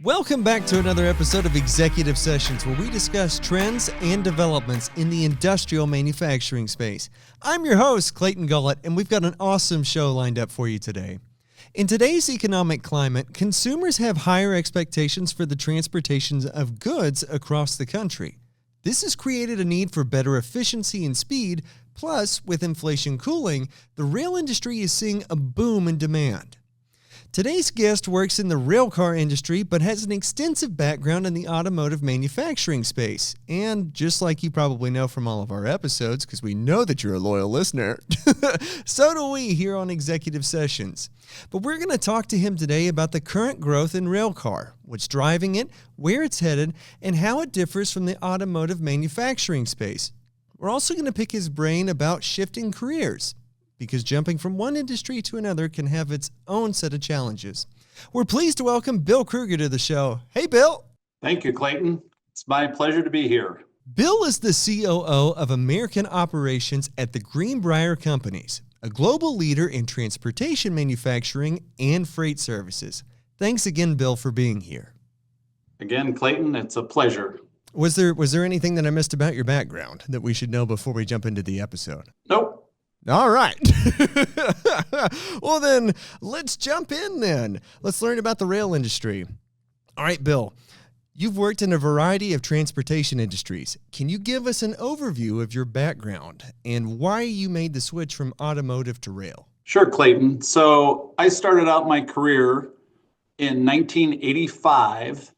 Welcome back to another episode of Executive Sessions, where we discuss trends and developments in the industrial manufacturing space. I'm your host, Clayton Gullett, and we've got an awesome show lined up for you today. In today's economic climate, consumers have higher expectations for the transportation of goods across the country. This has created a need for better efficiency and speed, plus, with inflation cooling, the rail industry is seeing a boom in demand. Today's guest works in the railcar industry, but has an extensive background in the automotive manufacturing space. And just like you probably know from all of our episodes, because we know that you're a loyal listener, so do we here on Executive Sessions. But we're going to talk to him today about the current growth in railcar, what's driving it, where it's headed, and how it differs from the automotive manufacturing space. We're also going to pick his brain about shifting careers, because jumping from one industry to another can have its own set of challenges. We're pleased to welcome Bill Krueger to the show. Hey, Bill. Thank you, Clayton. It's my pleasure to be here. Bill is the COO of American Operations at the Greenbrier Companies, a global leader in transportation manufacturing and freight services. Thanks again, Bill, for being here. Again, Clayton, it's a pleasure. Was there anything that I missed about your background that we should know before we jump into the episode? Nope. All right. Well, then, let's jump in then. Let's learn about the rail industry. All right, Bill, you've worked in a variety of transportation industries. Can you give us an overview of your background and why you made the switch from automotive to rail? Sure, Clayton. So I started out my career in 1985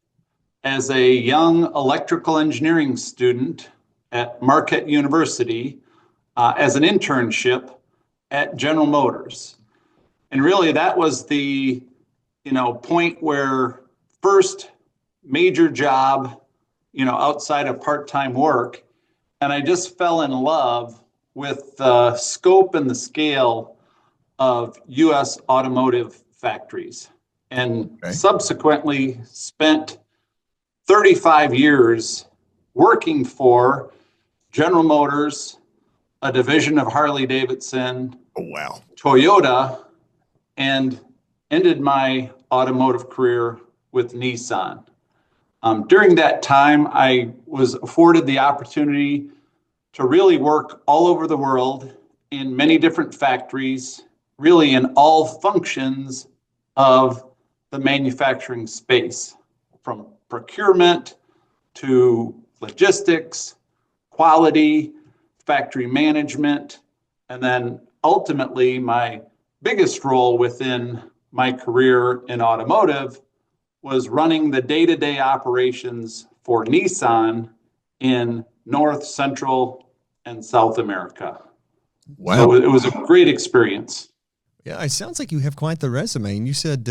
as a young electrical engineering student at Marquette University as an internship at General Motors. And really that was the, point where first major job, outside of part-time work. And I just fell in love with the scope and the scale of U.S. automotive factories, and subsequently spent 35 years working for General Motors, a division of Harley-Davidson, Toyota, and ended my automotive career with Nissan. During that time, I was afforded the opportunity to really work all over the world in many different factories, really in all functions of the manufacturing space, from procurement to logistics, quality, factory management, and then ultimately my biggest role within my career in automotive was running the day-to-day operations for Nissan in North, Central, and South America. Wow. So it was a great experience. Yeah, it sounds like you have quite the resume. And you said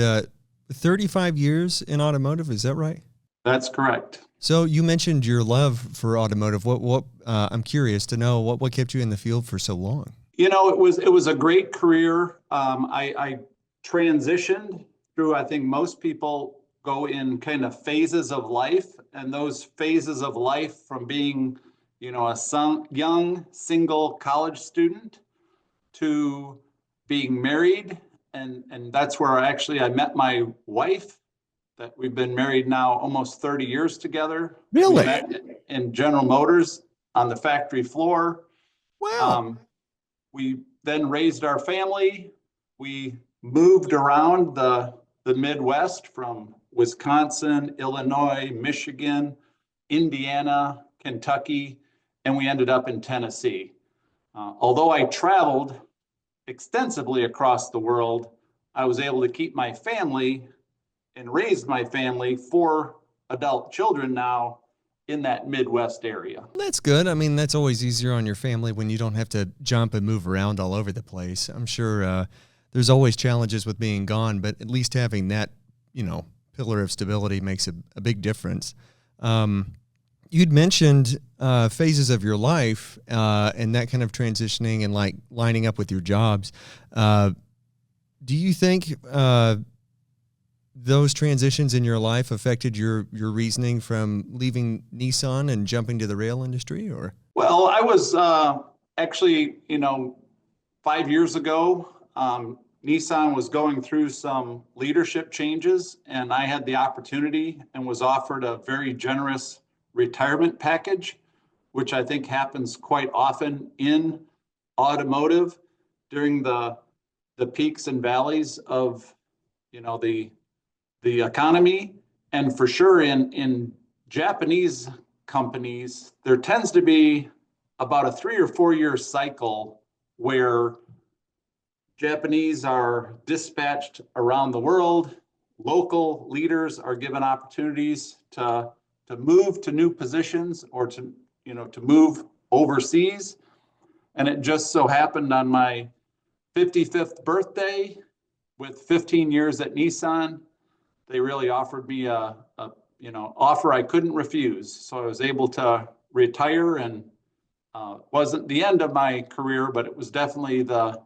35 years in automotive, is that right? That's correct. So you mentioned your love for automotive. What I'm curious to know what kept you in the field for so long? It was a great career. I transitioned through. I think most people go in kind of phases of life, and those phases of life from being, a young single college student to being married, and that's where I met my wife. That we've been married now almost 30 years together. Really? We met in General Motors on the factory floor. Wow. We then raised our family. We moved around the Midwest from Wisconsin, Illinois, Michigan, Indiana, Kentucky, and we ended up in Tennessee. Although I traveled extensively across the world, I was able to keep my family and raised my family, 4 adult children now, in that Midwest area. That's good. I mean, that's always easier on your family when you don't have to jump and move around all over the place. I'm sure there's always challenges with being gone, but at least having that, pillar of stability makes a big difference. You'd mentioned phases of your life and that kind of transitioning and like lining up with your jobs. Do you think those transitions in your life affected your reasoning from leaving Nissan and jumping to the rail industry, or? Well, I was actually, 5 years ago, Nissan was going through some leadership changes, and I had the opportunity and was offered a very generous retirement package, which I think happens quite often in automotive during the peaks and valleys of the economy. And for sure in Japanese companies, there tends to be about a 3 or 4 year cycle where Japanese are dispatched around the world. Local leaders are given opportunities to move to new positions or to move overseas. And it just so happened on my 55th birthday, with 15 years at Nissan, they really offered me a offer I couldn't refuse. So I was able to retire, and wasn't the end of my career, but it was definitely the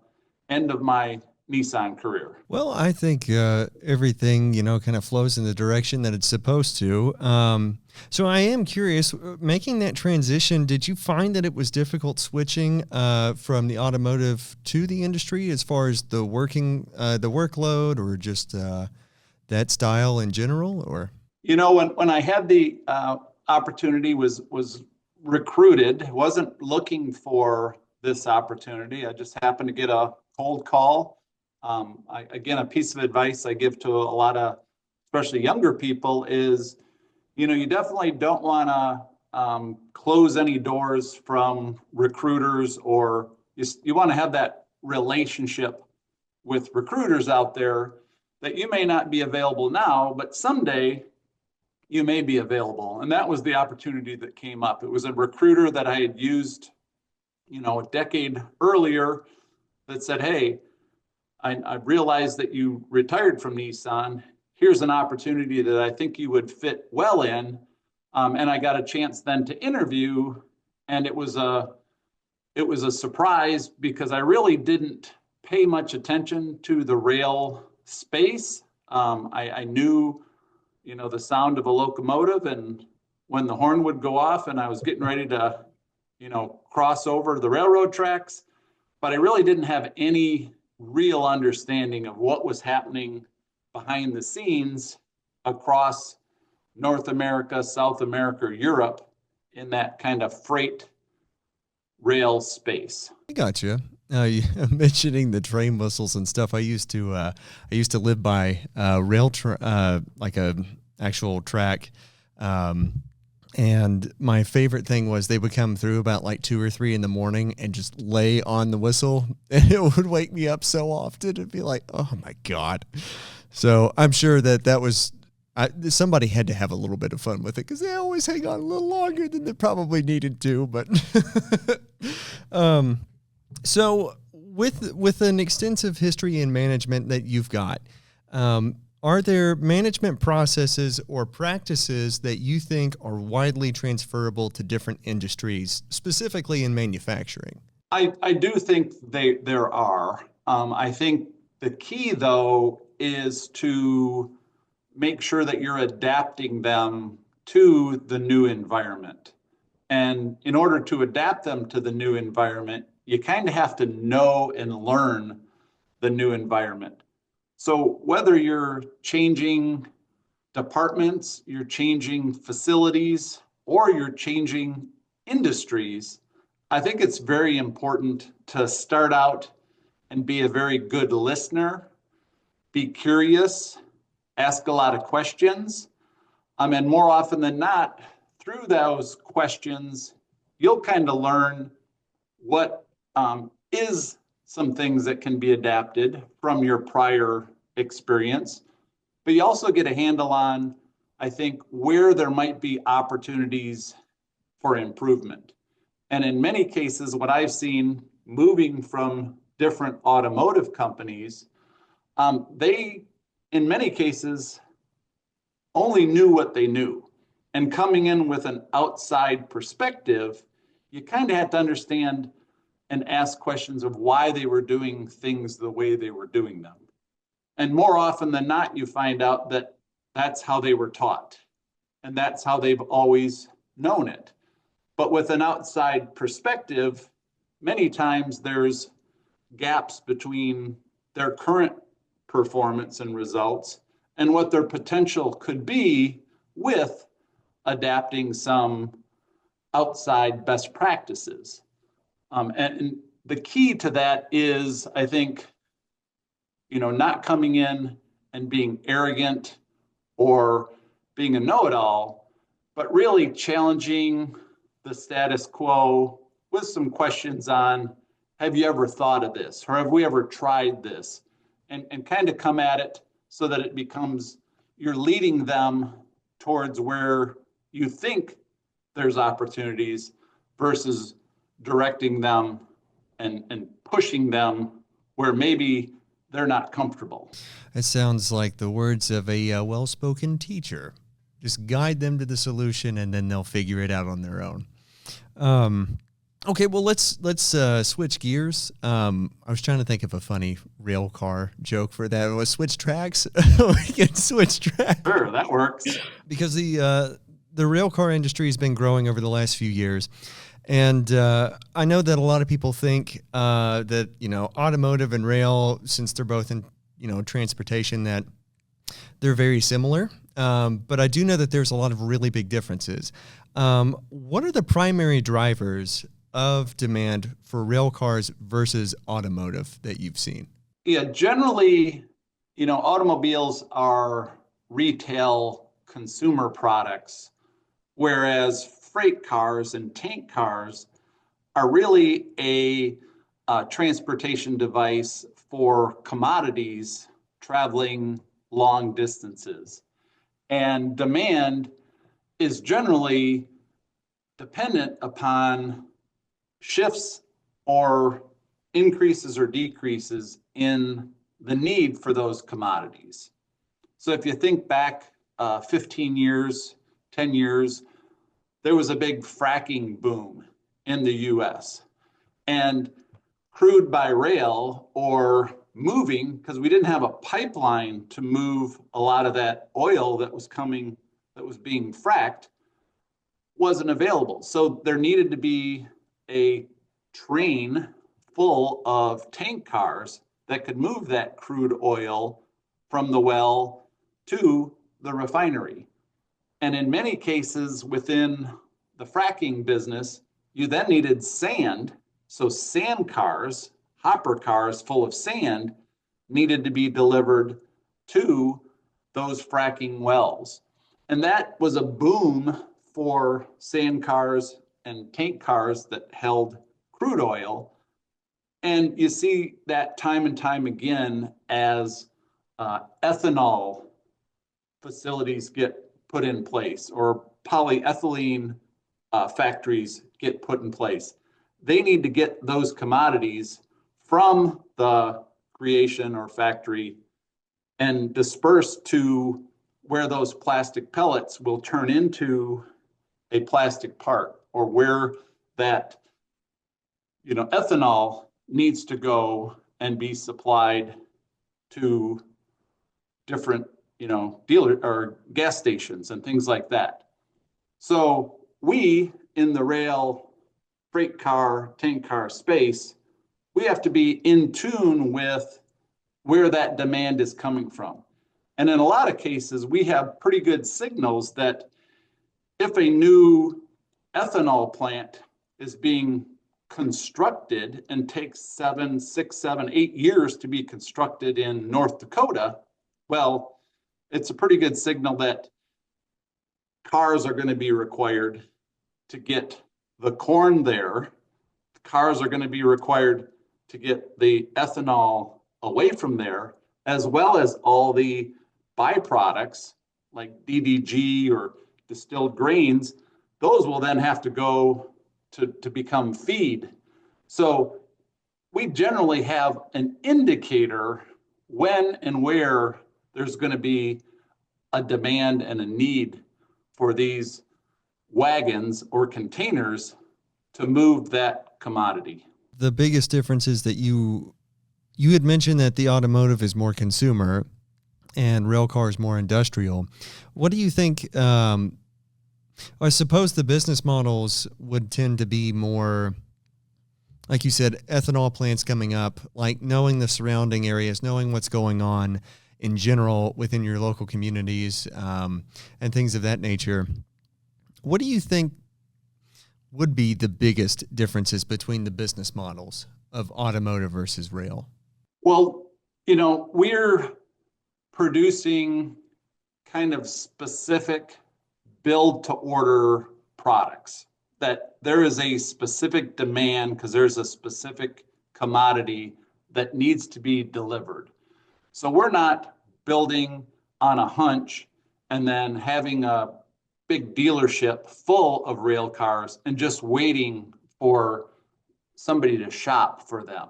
end of my Nissan career. Well, I think everything, kind of flows in the direction that it's supposed to. So I am curious, making that transition, did you find that it was difficult switching from the automotive to the industry as far as the workload, or just that style in general? Or when I had the opportunity, was recruited, wasn't looking for this opportunity. I just happened to get a cold call. Again, a piece of advice I give to a lot of, especially younger people, is, you definitely don't want to close any doors from recruiters, or you want to have that relationship with recruiters out there that you may not be available now, but someday you may be available. And that was the opportunity that came up. It was a recruiter that I had used, a decade earlier, that said, hey, I realized that you retired from Nissan. Here's an opportunity that I think you would fit well in. And I got a chance then to interview, and it was a surprise, because I really didn't pay much attention to the rail space. I knew, the sound of a locomotive, and when the horn would go off and I was getting ready to, cross over the railroad tracks, but I really didn't have any real understanding of what was happening behind the scenes across North America, South America, Europe, in that kind of freight rail space. I gotcha. Mentioning the train whistles and stuff, I used to live by like a actual track, and my favorite thing was they would come through about like 2 or 3 in the morning and just lay on the whistle, and it would wake me up so often. It'd be like, oh my God. So I'm sure that was, somebody had to have a little bit of fun with it, because they always hang on a little longer than they probably needed to. But so with an extensive history in management that you've got, are there management processes or practices that you think are widely transferable to different industries, specifically in manufacturing? I do think there are. I think the key, though, is to make sure that you're adapting them to the new environment. And in order to adapt them to the new environment, you kind of have to know and learn the new environment. So whether you're changing departments, you're changing facilities, or you're changing industries, I think it's very important to start out and be a very good listener, be curious, ask a lot of questions. And more often than not, through those questions, you'll kind of learn what is some things that can be adapted from your prior experience. But you also get a handle on, I think, where there might be opportunities for improvement. And in many cases, what I've seen moving from different automotive companies, they, in many cases, only knew what they knew. And coming in with an outside perspective, you kind of had to understand and ask questions of why they were doing things the way they were doing them. And more often than not, you find out that that's how they were taught, and that's how they've always known it. But with an outside perspective, many times there's gaps between their current performance and results and what their potential could be with adapting some outside best practices. And the key to that is, I think, not coming in and being arrogant or being a know-it-all, but really challenging the status quo with some questions on, have you ever thought of this? Or have we ever tried this? And kind of come at it so that it becomes, you're leading them towards where you think there's opportunities versus directing them and pushing them where maybe they're not comfortable. It sounds like the words of a well-spoken teacher. Just guide them to the solution, and then they'll figure it out on their own. Okay, well, let's switch gears. I was trying to think of a funny rail car joke for that. It was switch tracks. We can switch tracks. Sure, that works. Because the rail car industry has been growing over the last few years. And I know that a lot of people think that, automotive and rail, since they're both in, transportation, that they're very similar. But I do know that there's a lot of really big differences. What are the primary drivers of demand for rail cars versus automotive that you've seen? Yeah, generally, automobiles are retail consumer products, whereas freight cars and tank cars are really a transportation device for commodities traveling long distances. And demand is generally dependent upon shifts or increases or decreases in the need for those commodities. So if you think back 15 years, 10 years, there was a big fracking boom in the US. And crude by rail or moving, because we didn't have a pipeline to move a lot of that oil that was being fracked, wasn't available. So there needed to be a train full of tank cars that could move that crude oil from the well to the refinery. And in many cases within the fracking business, you then needed sand. So sand cars, hopper cars full of sand, needed to be delivered to those fracking wells. And that was a boom for sand cars and tank cars that held crude oil. And you see that time and time again as ethanol facilities get put in place or polyethylene factories get put in place. They need to get those commodities from the creation or factory and dispersed to where those plastic pellets will turn into a plastic part, or where that ethanol needs to go and be supplied to different dealer or gas stations and things like that. So we in the rail, freight car, tank car space, we have to be in tune with where that demand is coming from. And in a lot of cases, we have pretty good signals that if a new ethanol plant is being constructed and takes 7, 6, 7, 8 years to be constructed in North Dakota, well, it's a pretty good signal that cars are going to be required to get the corn there. Cars are going to be required to get the ethanol away from there, as well as all the byproducts like DDG or distilled grains. Those will then have to go to become feed. So we generally have an indicator when and where there's going to be a demand and a need for these wagons or containers to move that commodity. The biggest difference is that you had mentioned that the automotive is more consumer and rail car is more industrial. What do you think? I suppose the business models would tend to be more Like you said, ethanol plants coming up, like knowing the surrounding areas, knowing what's going on in general within your local communities, and things of that nature. What do you think would be the biggest differences between the business models of automotive versus rail? Well, we're producing kind of specific build to order products that there is a specific demand because there's a specific commodity that needs to be delivered. So we're not building on a hunch and then having a big dealership full of rail cars and just waiting for somebody to shop for them.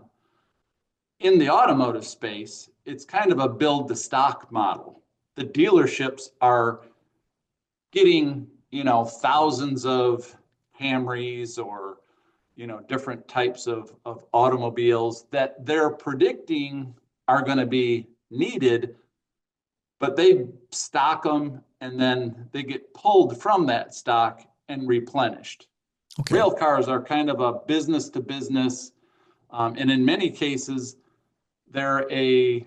In the automotive space, it's kind of a build to stock model. The dealerships are getting, thousands of Camrys or, different types of automobiles that they're predicting are going to be needed, but they stock them and then they get pulled from that stock and replenished. Okay. Rail cars are kind of a business to business, and in many cases, they're a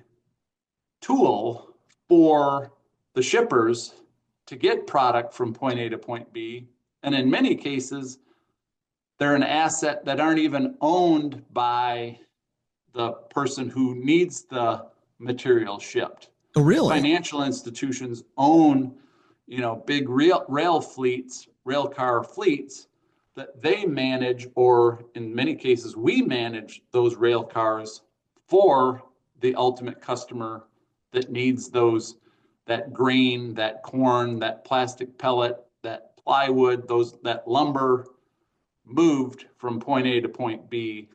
tool for the shippers to get product from point A to point B. And in many cases, they're an asset that aren't even owned by the person who needs the material shipped. Oh, really? Financial institutions own, big rail fleets, rail car fleets that they manage, or in many cases, we manage those rail cars for the ultimate customer that needs that grain, that corn, that plastic pellet, that plywood, that lumber moved from point A to point B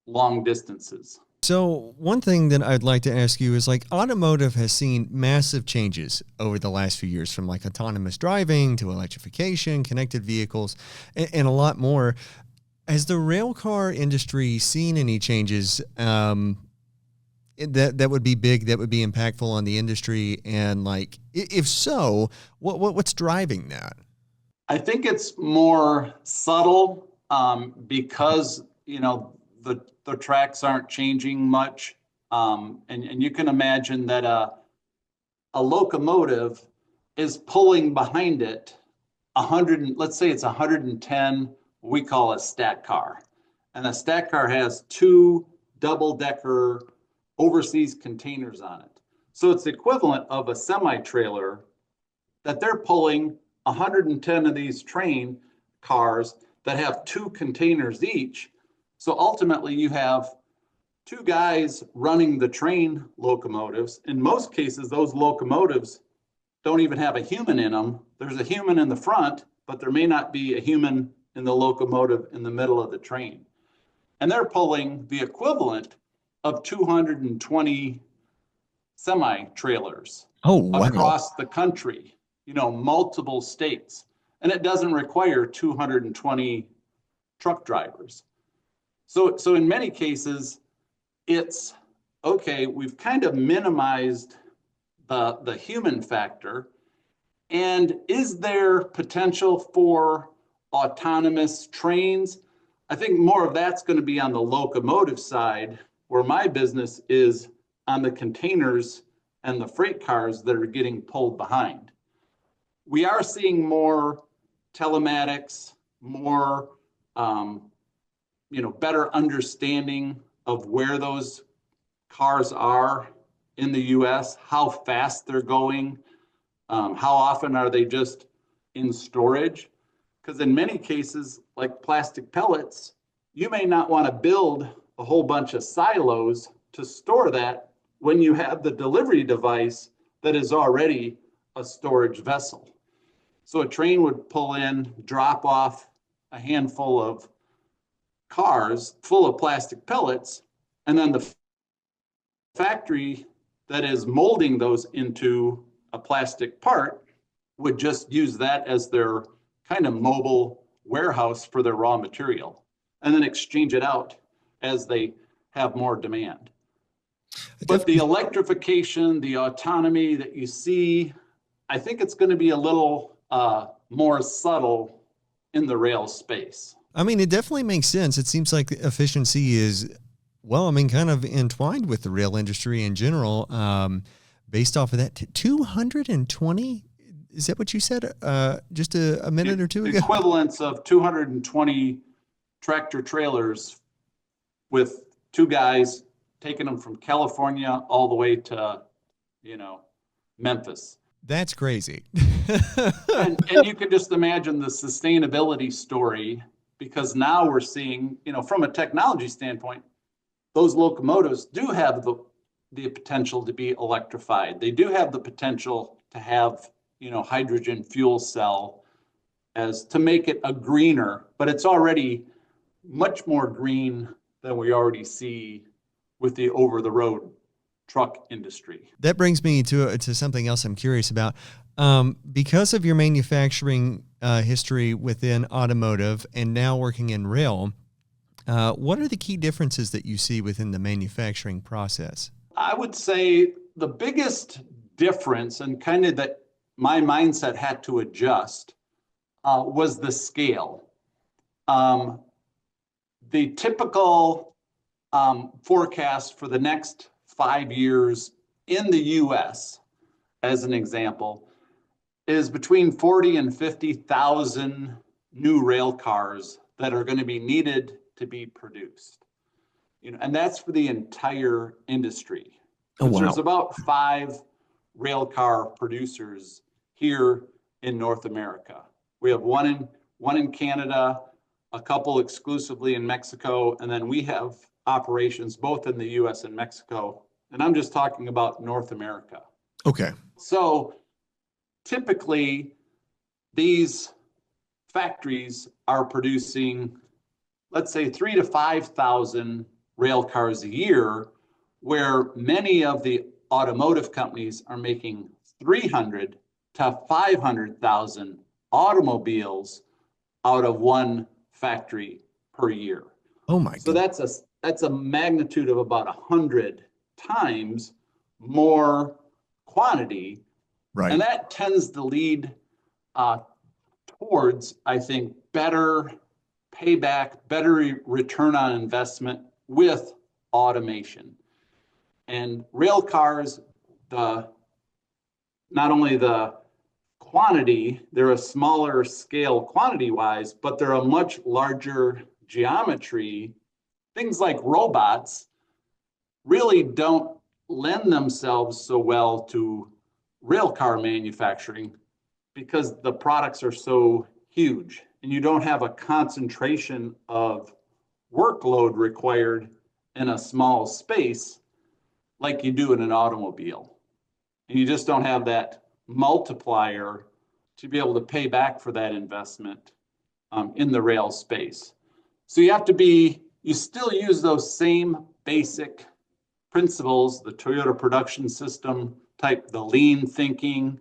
long distances. So one thing that I'd like to ask you is, like, automotive has seen massive changes over the last few years, from like autonomous driving to electrification, connected vehicles, and a lot more. Has the rail car industry seen any changes that would be big, that would be impactful on the industry? And like, if so, what's driving that? I think it's more subtle because the tracks aren't changing much, and you can imagine that a locomotive is pulling behind it 100. Let's say it's 110. We call a stack car, and a stack car has two double-decker overseas containers on it. So it's the equivalent of a semi-trailer that they're pulling 110 of these train cars that have two containers each. So ultimately, you have two guys running the train locomotives. In most cases, those locomotives don't even have a human in them. There's a human in the front, but there may not be a human in the locomotive in the middle of the train. And they're pulling the equivalent of 220 semi-trailers Oh, wow. across the country, multiple states. And it doesn't require 220 truck drivers. So in many cases, it's okay, we've kind of minimized the human factor. And is there potential for autonomous trains? I think more of that's going to be on the locomotive side, where my business is on the containers and the freight cars that are getting pulled behind. We are seeing more telematics, more better understanding of where those cars are in the US, how fast they're going, how often are they just in storage. Because in many cases, like plastic pellets, you may not want to build a whole bunch of silos to store that when you have the delivery device that is already a storage vessel. So a train would pull in, drop off a handful of cars full of plastic pellets, and then the factory that is molding those into a plastic part would just use that as their kind of mobile warehouse for their raw material, and then exchange it out as they have more demand. But the electrification, the autonomy that you see, I think it's going to be a little more subtle in the rail space. I mean, it definitely makes sense. It seems like efficiency is, well, I mean, kind of entwined with the rail industry in general. Based off of that, 220, is that what you said just a minute or two ago? Equivalents of 220 tractor trailers with two guys taking them from California all the way to, Memphis. That's crazy. And you can just imagine the sustainability story, because now we're seeing, from a technology standpoint, those locomotives do have the potential to be electrified. They do have the potential to have, hydrogen fuel cell as to make it a greener, but it's already much more green than we already see with the over-the-road truck industry. That brings me to something else I'm curious about. Because of your manufacturing history within automotive and now working in rail, what are the key differences that you see within the manufacturing process? I would say the biggest difference, and kind of that my mindset had to adjust, was the scale. The typical forecast for the next 5 years in the US, as an example, is between 40 and 50,000 new rail cars that are going to be needed to be produced. And that's for the entire industry. Oh, wow. There's about 5 rail car producers here in North America. We have one in Canada, a couple exclusively in Mexico, and then we have operations both in the US and Mexico. And I'm just talking about North America. Okay. So typically, these factories are producing, let's say, 3,000 to 5,000 rail cars a year, where many of the automotive companies are making 300 to 500,000 automobiles out of one factory per year. Oh my So God. that's a magnitude of about 100 times more quantity. Right. And that tends to lead towards, I think, better payback, better return on investment with automation. And rail cars, not only the quantity, they're a smaller scale quantity-wise, but they're a much larger geometry. Things like robots really don't lend themselves so well to rail car manufacturing because the products are so huge and you don't have a concentration of workload required in a small space like you do in an automobile. And you just don't have that multiplier to be able to pay back for that investment in the rail space. So you still use those same basic principles, the Toyota production system type, the lean thinking,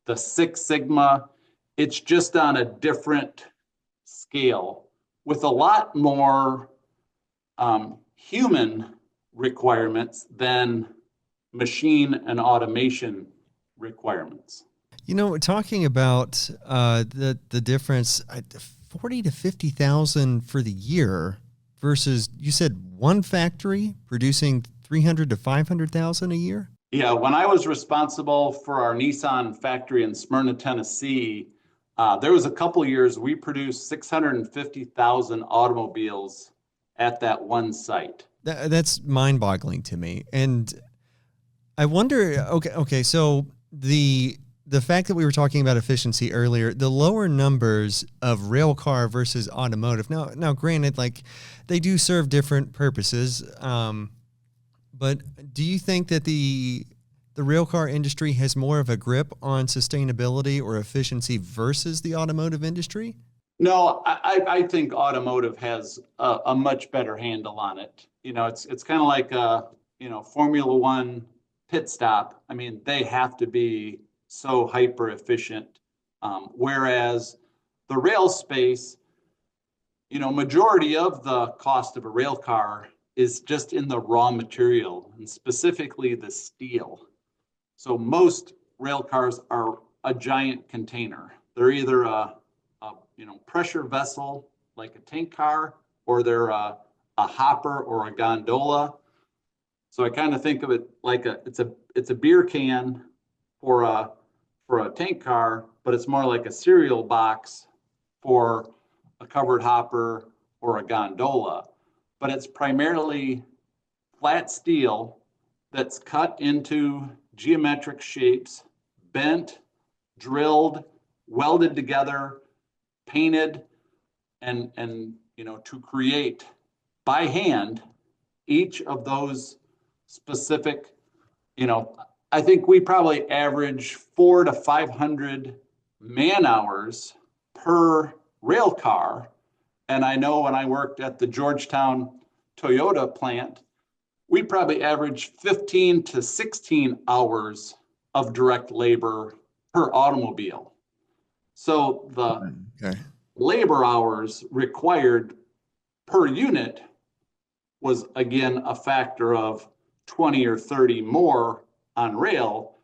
the Six Sigma. It's just on a different scale with a lot more human requirements than machine and automation requirements. Talking about the difference, 40 to 50,000 for the year versus, you said, one factory producing 300 to 500,000 a year? Yeah, when I was responsible for our Nissan factory in Smyrna, Tennessee, there was a couple years we produced 650,000 automobiles at that one site. That's mind-boggling to me. And I wonder, okay, so the fact that we were talking about efficiency earlier, the lower numbers of rail car versus automotive. Now, granted, like they do serve different purposes, but do you think that the rail car industry has more of a grip on sustainability or efficiency versus the automotive industry? No, I think automotive has a much better handle on it. It's kind of like a Formula One pit stop. I mean, they have to be so hyper efficient, whereas the rail space, majority of the cost of a rail car is just in the raw material, and specifically the steel. So most rail cars are a giant container. They're either a pressure vessel like a tank car, or they're a hopper or a gondola. So I kind of think of it like it's a beer can for a tank car, but it's more like a cereal box for a covered hopper or a gondola. But it's primarily flat steel that's cut into geometric shapes, bent, drilled, welded together, painted, and to create by hand each of those specific, I think we probably average 400 to 500 man hours per rail car. And I know when I worked at the Georgetown Toyota plant, we probably average 15 to 16 hours of direct labor per automobile. So the labor hours required per unit was, again, a factor of 20 or 30 more on rail,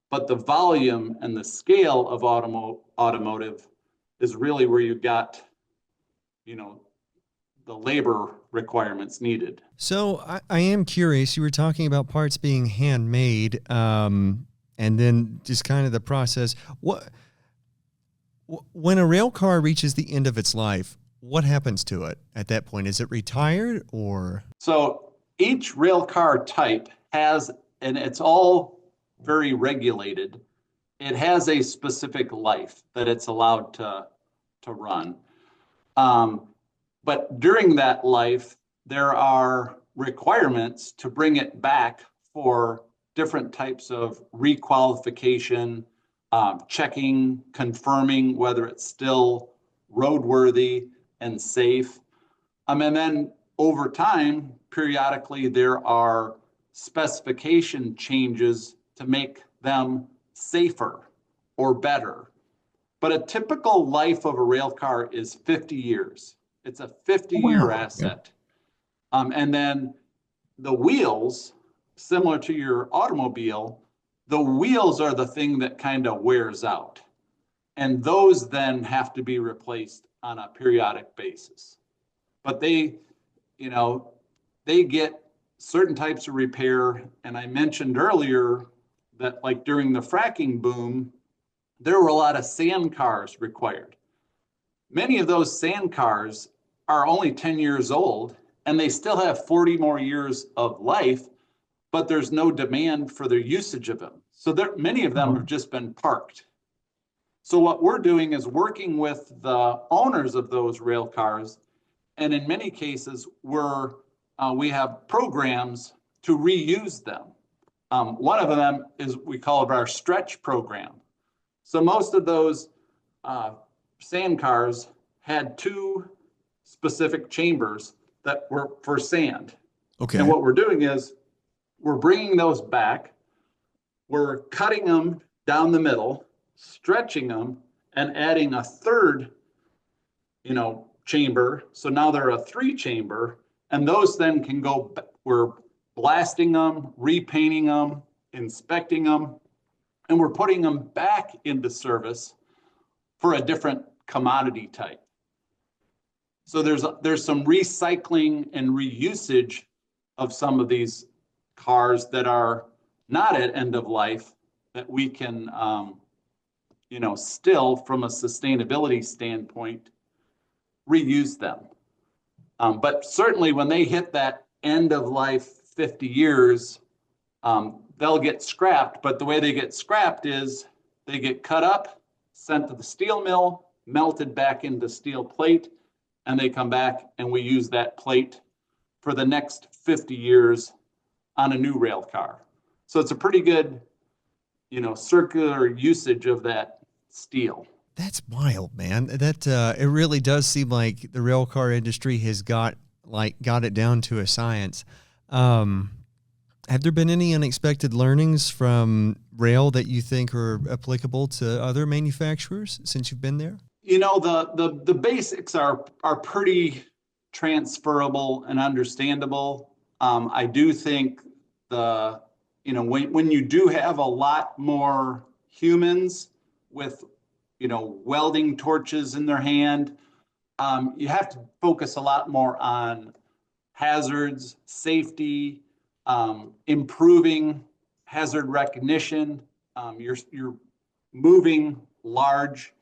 but the volume and the scale of automotive is really where you got, the labor requirements needed. So I am curious, you were talking about parts being handmade, and then just kind of the process. When a rail car reaches the end of its life, what happens to it at that point? Is it retired or? So each rail car type has, and it's all very regulated, it has a specific life that it's allowed to run. But during that life, there are requirements to bring it back for different types of requalification, checking, confirming whether it's still roadworthy and safe. And then over time, periodically, there are specification changes to make them safer or better. But a typical life of a rail car is 50 years. It's a 50-year asset. And then the wheels, similar to your automobile, the wheels are the thing that kind of wears out. And those then have to be replaced on a periodic basis. But they get certain types of repair. And I mentioned earlier that, like, during the fracking boom, there were a lot of sand cars required. Many of those sand cars are only 10 years old, and they still have 40 more years of life, but there's no demand for their usage of them. So many of them have just been parked. So what we're doing is working with the owners of those rail cars, and in many cases, we have programs to reuse them. One of them is, we call it our stretch program. So most of those sand cars had two specific chambers that were for sand. Okay. And what we're doing is we're bringing those back, we're cutting them down the middle, stretching them, and adding a third, chamber. So now they're a 3-chamber, and those then can go, we're blasting them, repainting them, inspecting them, and we're putting them back into service for a different commodity type. So there's some recycling and reusage of some of these cars that are not at end of life that we can, still from a sustainability standpoint, reuse them. But certainly when they hit that end of life 50 years, they'll get scrapped. But the way they get scrapped is they get cut up, sent to the steel mill, melted back into steel plate, and they come back and we use that plate for the next 50 years on a new rail car. So it's a pretty good, circular usage of that steel. That's wild, man. That it really does seem like the rail car industry has got it down to a science. Have there been any unexpected learnings from rail that you think are applicable to other manufacturers since you've been there? The basics are pretty transferable and understandable. I do think when you do have a lot more humans with welding torches in their hand, you have to focus a lot more on hazards, safety, improving hazard recognition. You're moving large.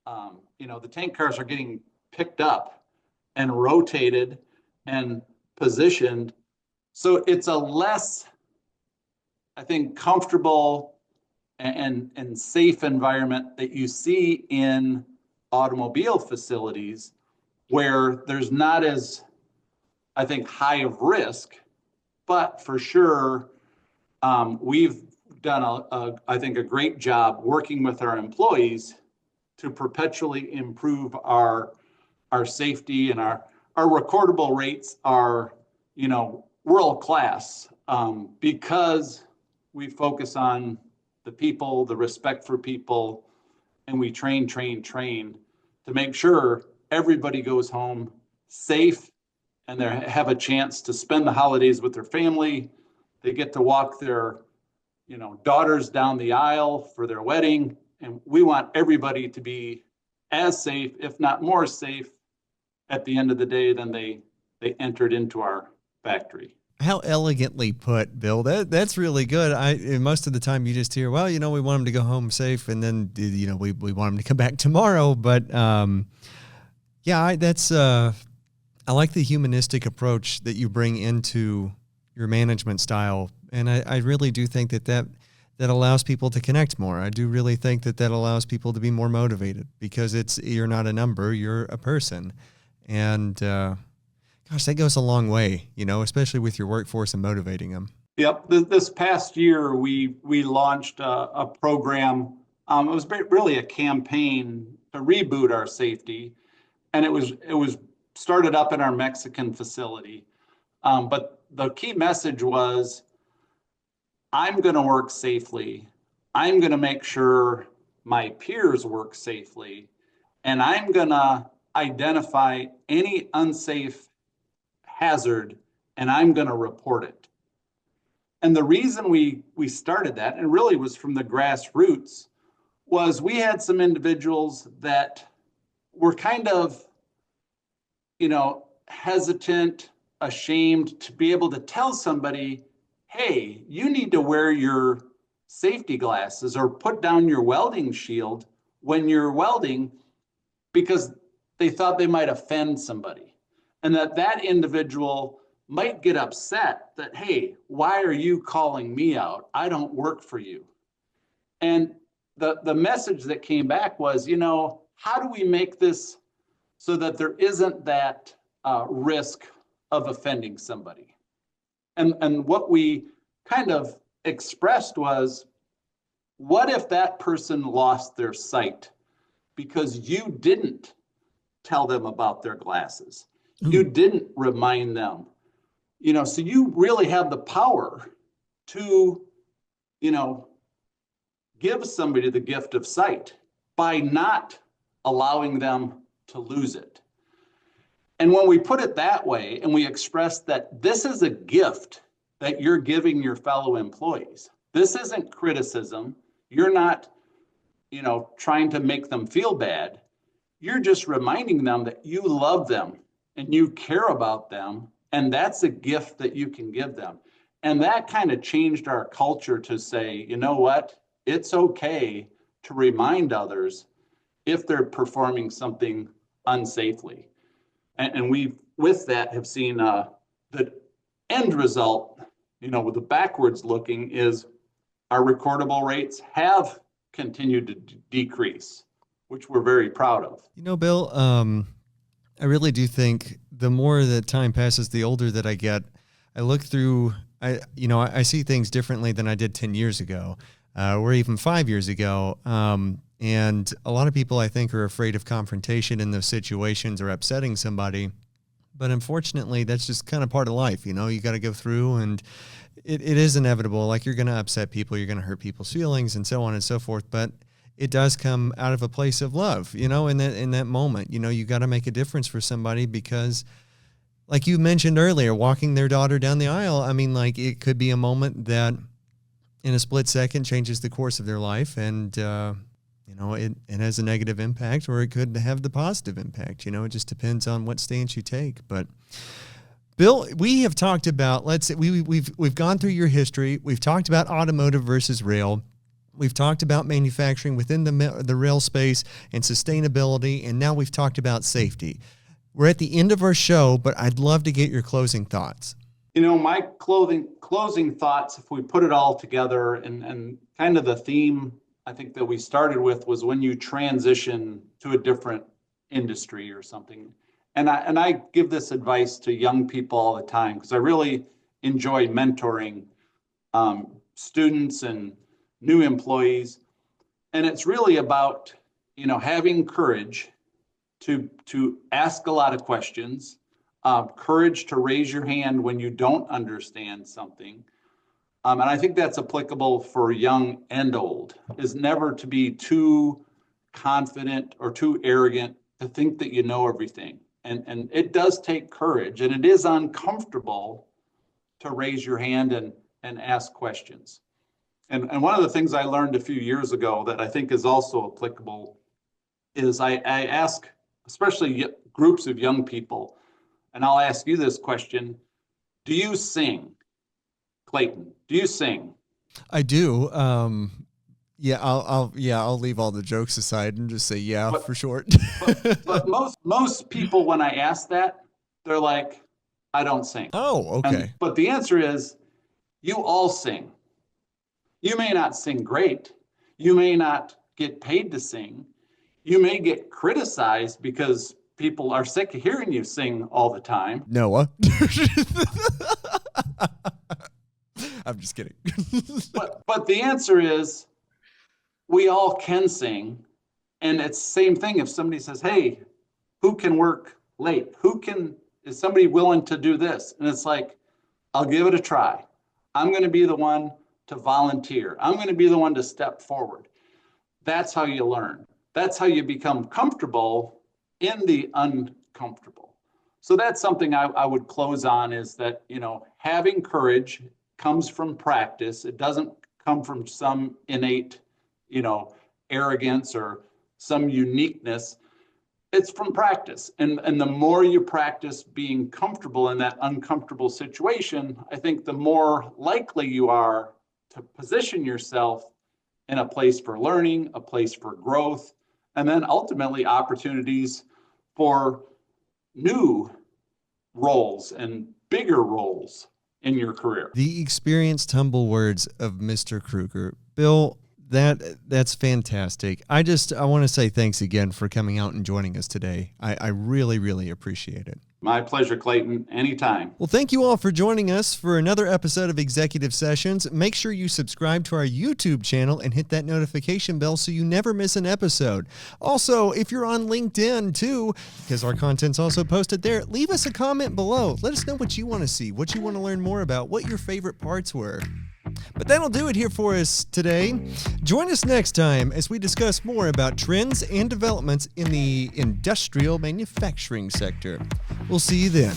The tank cars are getting picked up and rotated and positioned. So it's a less, I think, comfortable and safe environment that you see in automobile facilities, where there's not as, I think, high of risk, but for sure, we've done, I think, a great job working with our employees to perpetually improve our safety, and our recordable rates are, world class, because we focus on the people, the respect for people, and we train to make sure everybody goes home safe and they have a chance to spend the holidays with their family. They get to walk their, daughters down the aisle for their wedding. And we want everybody to be as safe, if not more safe, at the end of the day than they entered into our factory. How elegantly put, Bill. That's really good. Most of the time you just hear, well, we want them to go home safe, and then we want them to come back tomorrow. But I like the humanistic approach that you bring into your management style, and I really do think that allows people to connect more. I do really think that allows people to be more motivated, because you're not a number, you're a person, and gosh, that goes a long way, especially with your workforce and motivating them. Yep. This past year, we launched a program. It was really a campaign to reboot our safety, and it was started up in our Mexican facility. But the key message was, I'm going to work safely. I'm going to make sure my peers work safely, and I'm going to identify any unsafe hazard, and I'm going to report it. And the reason we started that, and really was from the grassroots, was we had some individuals that were kind of, hesitant, ashamed to be able to tell somebody, hey, you need to wear your safety glasses or put down your welding shield when you're welding, because they thought they might offend somebody. And that individual might get upset that, hey, why are you calling me out? I don't work for you. And the message that came back was, how do we make this so that there isn't that risk of offending somebody? And what we kind of expressed was, what if that person lost their sight because you didn't tell them about their glasses? You didn't remind them. So you really have the power to, give somebody the gift of sight by not allowing them to lose it. And when we put it that way, and we express that this is a gift that you're giving your fellow employees, this isn't criticism. You're not, trying to make them feel bad. You're just reminding them that you love them and you care about them, and that's a gift that you can give them. And that kind of changed our culture to say, you know what? It's okay to remind others if they're performing something unsafely. And we, with that, have seen the end result, with the backwards looking, is our recordable rates have continued to decrease, which we're very proud of. Bill, I really do think the more that time passes, the older that I get, I look through, I see things differently than I did 10 years ago, or even 5 years ago. And a lot of people, I think, are afraid of confrontation in those situations or upsetting somebody. But unfortunately, that's just kind of part of life. You got to go through, and it is inevitable. Like, you're going to upset people, you're going to hurt people's feelings, and so on and so forth. But it does come out of a place of love, in that moment. You got to make a difference for somebody, because, like you mentioned earlier, walking their daughter down the aisle, it could be a moment that in a split second changes the course of their life. And it has a negative impact, or it could have the positive impact. It just depends on what stance you take. But Bill, we have talked about, we've gone through your history. We've talked about automotive versus rail. We've talked about manufacturing within the rail space and sustainability, and now we've talked about safety. We're at the end of our show, but I'd love to get your closing thoughts. My closing thoughts, if we put it all together, and kind of the theme I think that we started with was when you transition to a different industry or something. And I give this advice to young people all the time because I really enjoy mentoring students and new employees. And it's really about, having courage to ask a lot of questions, courage to raise your hand when you don't understand something. And I think that's applicable for young and old, is never to be too confident or too arrogant to think that you know everything. And it does take courage, and it is uncomfortable to raise your hand and ask questions. And one of the things I learned a few years ago that I think is also applicable is I ask, especially groups of young people, and I'll ask you this question: do you sing? Clayton, do you sing? I do. I'll leave all the jokes aside and just say for short. but most people, when I ask that, they're like, I don't sing. Oh, okay. But the answer is, you all sing. You may not sing great. You may not get paid to sing. You may get criticized because people are sick of hearing you sing all the time. Noah. I'm just kidding. but the answer is, we all can sing. And it's the same thing if somebody says, hey, who can work late? Is somebody willing to do this? And it's like, I'll give it a try. I'm going to be the one to volunteer. I'm going to be the one to step forward. That's how you learn. That's how you become comfortable in the uncomfortable. So that's something I would close on, is that, having courage comes from practice. It doesn't come from some innate, arrogance or some uniqueness. It's from practice. And the more you practice being comfortable in that uncomfortable situation, I think the more likely you are to position yourself in a place for learning, a place for growth, and then ultimately opportunities for new roles and bigger roles in your career. The experienced, humble words of Mr. Krueger. Bill, that's fantastic. I want to say thanks again for coming out and joining us today. I really, really appreciate it. My pleasure, Clayton. Anytime. Well, thank you all for joining us for another episode of Executive Sessions. Make sure you subscribe to our YouTube channel and hit that notification bell so you never miss an episode. Also, if you're on LinkedIn too, because our content's also posted there, leave us a comment below. Let us know what you want to see, what you want to learn more about, what your favorite parts were. But that'll do it here for us today. Join us next time as we discuss more about trends and developments in the industrial manufacturing sector. We'll see you then.